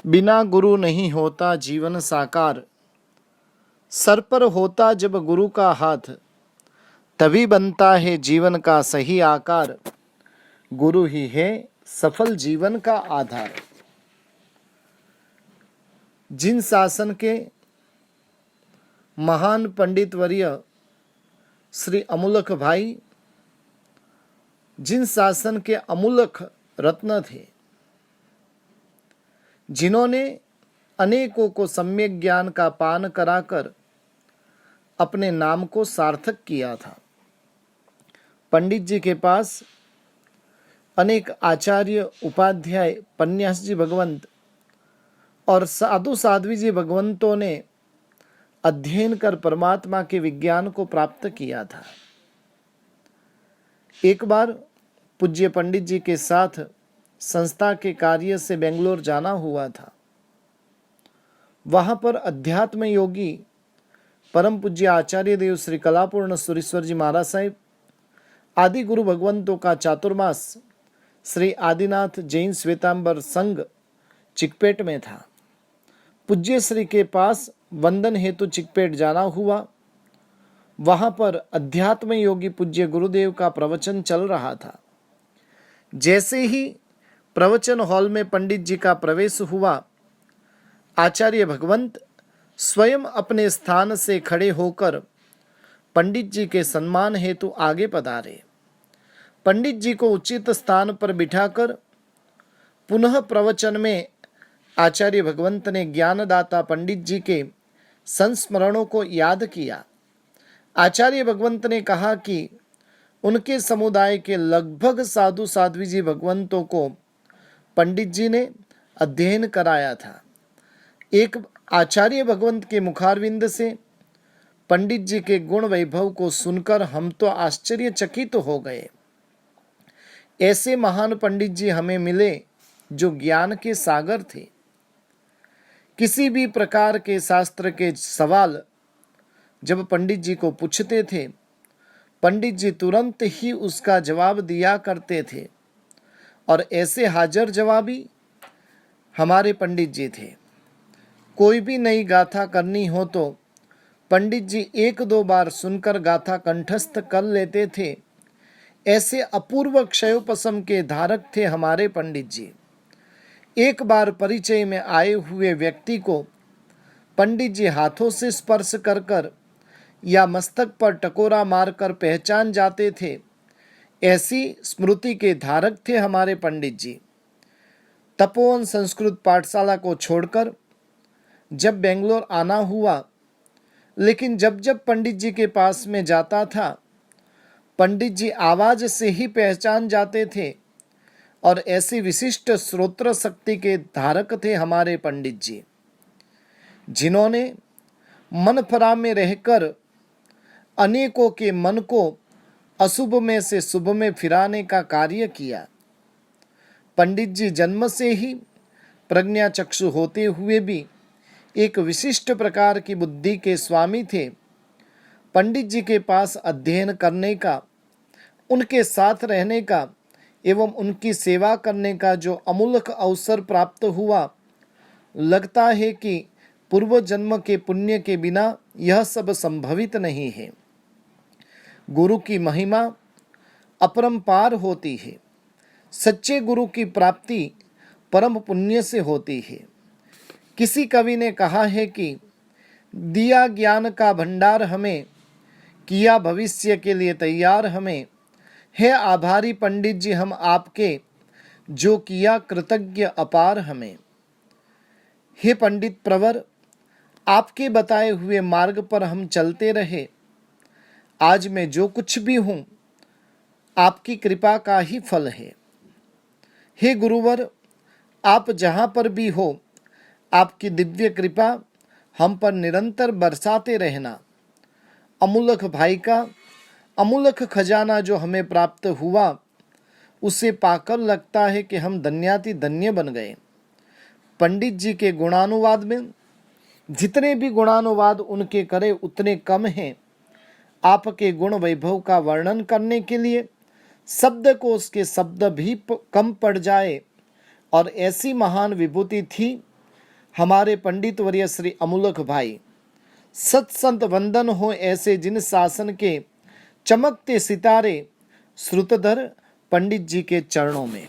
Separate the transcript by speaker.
Speaker 1: बिना गुरु नहीं होता जीवन साकार, सर पर होता जब गुरु का हाथ, तभी बनता है जीवन का सही आकार। गुरु ही है सफल जीवन का आधार। जिन शासन के महान पंडित वर्य श्री अमूलक भाई, जिन शासन के अमूलक रत्न थे, जिन्होंने अनेकों को सम्यक ज्ञान का पान कराकर अपने नाम को सार्थक किया था। पंडित जी के पास अनेक आचार्य, उपाध्याय, पन्यास जी भगवंत और साधु साध्वी जी भगवंतों ने अध्ययन कर परमात्मा के विज्ञान को प्राप्त किया था। एक बार पूज्य पंडित जी के साथ संस्था के कार्य से बेंगलोर जाना हुआ था। वहां पर अध्यात्म योगी परम पूज्य आचार्य देव श्री कलापूर्ण सुरेश्वर जी महाराज साहिब आदि गुरु भगवंतों का चातुर्मास श्री आदिनाथ जैन श्वेतांबर संघ चिकपेट में था। पूज्य श्री के पास वंदन हेतु चिकपेट जाना हुआ। वहां पर अध्यात्म योगी पूज्य गुरुदेव का प्रवचन चल रहा था। जैसे ही प्रवचन हॉल में पंडित जी का प्रवेश हुआ, आचार्य भगवंत स्वयं अपने स्थान से खड़े होकर पंडित जी के सम्मान हेतु आगे पधारे। पंडित जी को उचित स्थान पर बिठाकर पुनः प्रवचन में आचार्य भगवंत ने ज्ञानदाता पंडित जी के संस्मरणों को याद किया। आचार्य भगवंत ने कहा कि उनके समुदाय के लगभग साधु साध्वी जी भगवंतों को पंडित जी ने अध्ययन कराया था। एक आचार्य भगवंत के मुखारविंद से पंडित जी के गुण वैभव को सुनकर हम तो आश्चर्यचकित हो गए। ऐसे महान पंडित जी हमें मिले जो ज्ञान के सागर थे। किसी भी प्रकार के शास्त्र के सवाल जब पंडित जी को पूछते थे, पंडित जी तुरंत ही उसका जवाब दिया करते थे और ऐसे हाजिर जवाबी हमारे पंडित जी थे। कोई भी नई गाथा करनी हो तो पंडित जी एक दो बार सुनकर गाथा कंठस्थ कर लेते थे। ऐसे अपूर्व क्षयोपशम के धारक थे हमारे पंडित जी। एक बार परिचय में आए हुए व्यक्ति को पंडित जी हाथों से स्पर्श कर कर या मस्तक पर टकोरा मारकर पहचान जाते थे। ऐसी स्मृति के धारक थे हमारे पंडित जी। तपोवन संस्कृत पाठशाला को छोड़कर जब बेंगलोर आना हुआ, लेकिन जब जब पंडित जी के पास में जाता था, पंडित जी आवाज से ही पहचान जाते थे और ऐसी विशिष्ट श्रोत्र शक्ति के धारक थे हमारे पंडित जी, जिन्होंने मन फरा में रहकर अनेकों के मन को अशुभ में से शुभ में फिराने का कार्य किया। पंडित जी जन्म से ही प्रज्ञा चक्षु होते हुए भी एक विशिष्ट प्रकार की बुद्धि के स्वामी थे। पंडित जी के पास अध्ययन करने का, उनके साथ रहने का एवं उनकी सेवा करने का जो अमूलक अवसर प्राप्त हुआ, लगता है कि पूर्व जन्म के पुण्य के बिना यह सब संभवित नहीं है। गुरु की महिमा अपरंपार होती है। सच्चे गुरु की प्राप्ति परम पुण्य से होती है। किसी कवि ने कहा है कि दिया ज्ञान का भंडार हमें, किया भविष्य के लिए तैयार हमें। है आभारी पंडित जी हम आपके, जो किया कृतज्ञ अपार हमें। हे पंडित प्रवर, आपके बताए हुए मार्ग पर हम चलते रहे। आज मैं जो कुछ भी हूँ, आपकी कृपा का ही फल है। हे गुरुवर, आप जहाँ पर भी हो, आपकी दिव्य कृपा हम पर निरंतर बरसाते रहना। अमूलक भाई का अमूलक खजाना जो हमें प्राप्त हुआ, उसे पाकर लगता है कि हम धन्याति धन्य बन गए। पंडित जी के गुणानुवाद में जितने भी गुणानुवाद उनके करे उतने कम हैं। आपके गुण वैभव का वर्णन करने के लिए शब्द को उसके शब्द भी कम पड़ जाए। और ऐसी महान विभूति थी हमारे पंडित वर्य श्री अमूलक भाई। सत्संत वंदन हो ऐसे जिन शासन के चमकते सितारे, श्रुतधर पंडित जी के चरणों में।